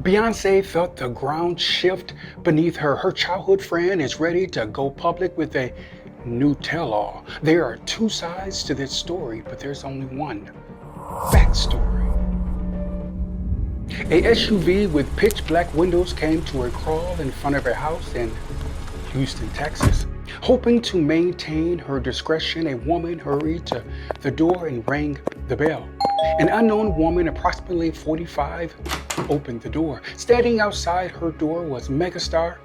Beyoncé felt the ground shift beneath her. Her childhood friend is ready to go public with a new tell-all. There are two sides to this story, but there's only one backstory. A SUV with pitch black windows came to a crawl in front of a house in Houston, Texas. Hoping to maintain her discretion, a woman hurried to the door and rang the bell. An unknown woman, approximately 45, opened the door. Standing outside her door was megastar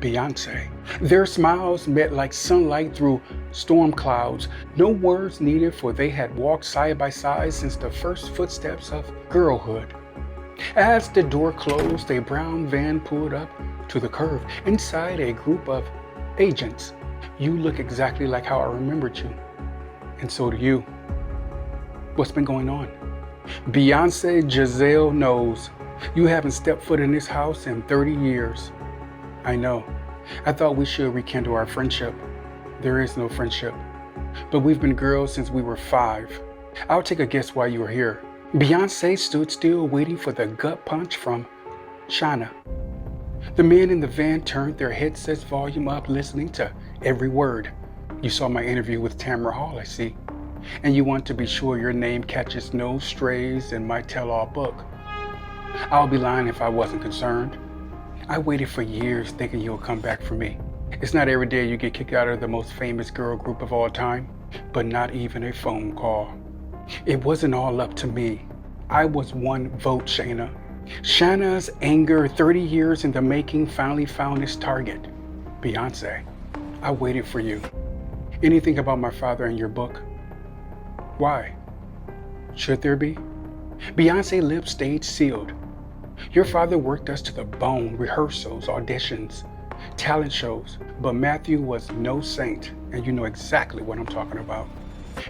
Beyoncé. Their smiles met like sunlight through storm clouds. No words needed, for they had walked side by side since the first footsteps of girlhood. As the door closed, a brown van pulled up to the curb. Inside, a group of agents. You look exactly like how I remembered you. And so do you. What's been going on? Beyoncé Giselle knows. You haven't stepped foot in this house in 30 years. I know. I thought we should rekindle our friendship. There is no friendship. But we've been girls since we were 5. I'll take a guess why you are here. Beyoncé stood still, waiting for the gut punch from Shauna. The men in the van turned their headsets volume up, listening to every word. You saw my interview with Tamara Hall, I see. And you want to be sure your name catches no strays in my tell-all book. I'll be lying if I wasn't concerned. I waited for years thinking you'll come back for me. It's not every day you get kicked out of the most famous girl group of all time, but not even a phone call. It wasn't all up to me. I was one vote, Shayna. Shana's anger, 30 years in the making, finally found its target. Beyoncé, I waited for you. Anything about my father in your book? Why? Should there be? Beyoncé's lips stayed sealed. Your father worked us to the bone, rehearsals, auditions, talent shows, but Matthew was no saint, and you know exactly what I'm talking about.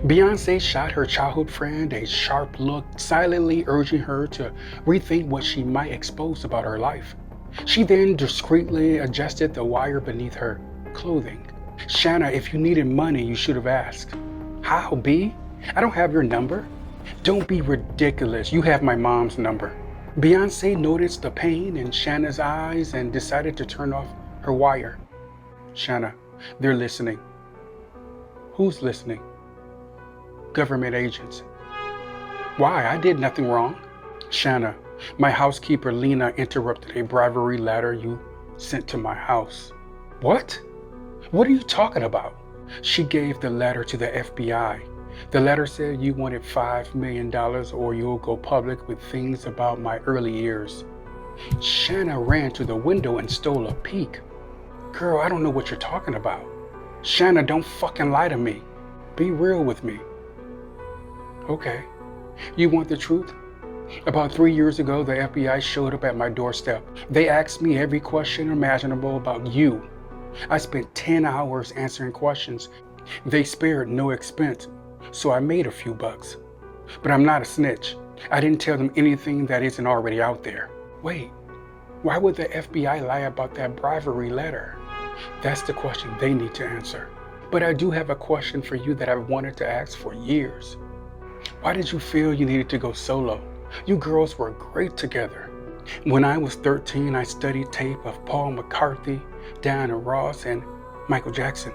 Beyoncé shot her childhood friend a sharp look, silently urging her to rethink what she might expose about her life. She then discreetly adjusted the wire beneath her clothing. Shanna, if you needed money, you should have asked. How, B? I don't have your number. Don't be ridiculous. You have my mom's number. Beyoncé noticed the pain in Shanna's eyes and decided to turn off her wire. Shanna, they're listening. Who's listening? Government agents. Why? I did nothing wrong. Shanna, my housekeeper Lena interrupted a bribery letter you sent to my house. What? What are you talking about? She gave the letter to the FBI. The letter said you wanted $5 million or you'll go public with things about my early years. Shanna ran to the window and stole a peek. Girl, I don't know what you're talking about. Shanna, don't fucking lie to me. Be real with me. Okay. You want the truth? About 3 years ago, the FBI showed up at my doorstep. They asked me every question imaginable about you. I spent 10 hours answering questions. They spared no expense, so I made a few bucks. But I'm not a snitch. I didn't tell them anything that isn't already out there. Wait, why would the FBI lie about that bribery letter? That's the question they need to answer. But I do have a question for you that I've wanted to ask for years. Why did you feel you needed to go solo? You girls were great together. When I was 13, I studied tape of Paul McCartney, Diana Ross, and Michael Jackson.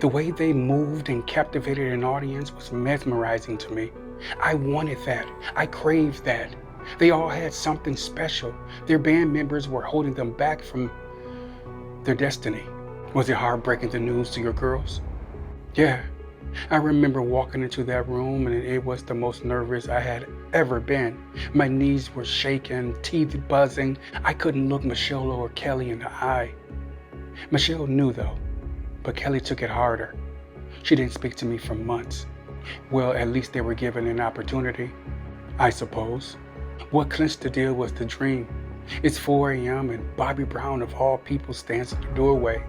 The way they moved and captivated an audience was mesmerizing to me. I wanted that. I craved that. They all had something special. Their band members were holding them back from their destiny. Was it hard breaking the news to your girls? Yeah. I remember walking into that room and it was the most nervous I had ever been. My knees were shaking, teeth buzzing. I couldn't look Michelle or Kelly in the eye. Michelle knew though, but Kelly took it harder. She didn't speak to me for months. Well, at least they were given an opportunity, I suppose. What clinched the deal was the dream. It's 4 a.m. and Bobby Brown of all people stands at the doorway.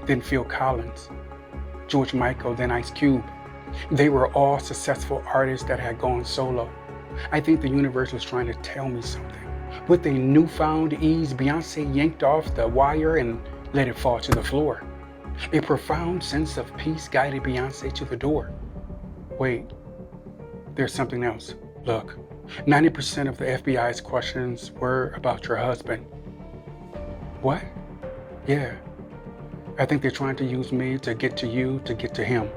Then Phil Collins, George Michael, then Ice Cube. They were all successful artists that had gone solo. I think the universe was trying to tell me something. With a newfound ease, Beyoncé yanked off the wire and let it fall to the floor. A profound sense of peace guided Beyoncé to the door. Wait, there's something else. Look, 90% of the FBI's questions were about your husband. What? Yeah. I think they're trying to use me to get to you to get to him.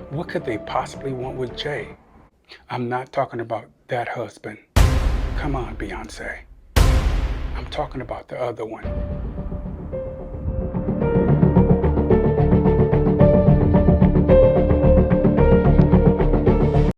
What could they possibly want with Jay? I'm not talking about that husband. Come on, Beyoncé. I'm talking about the other one.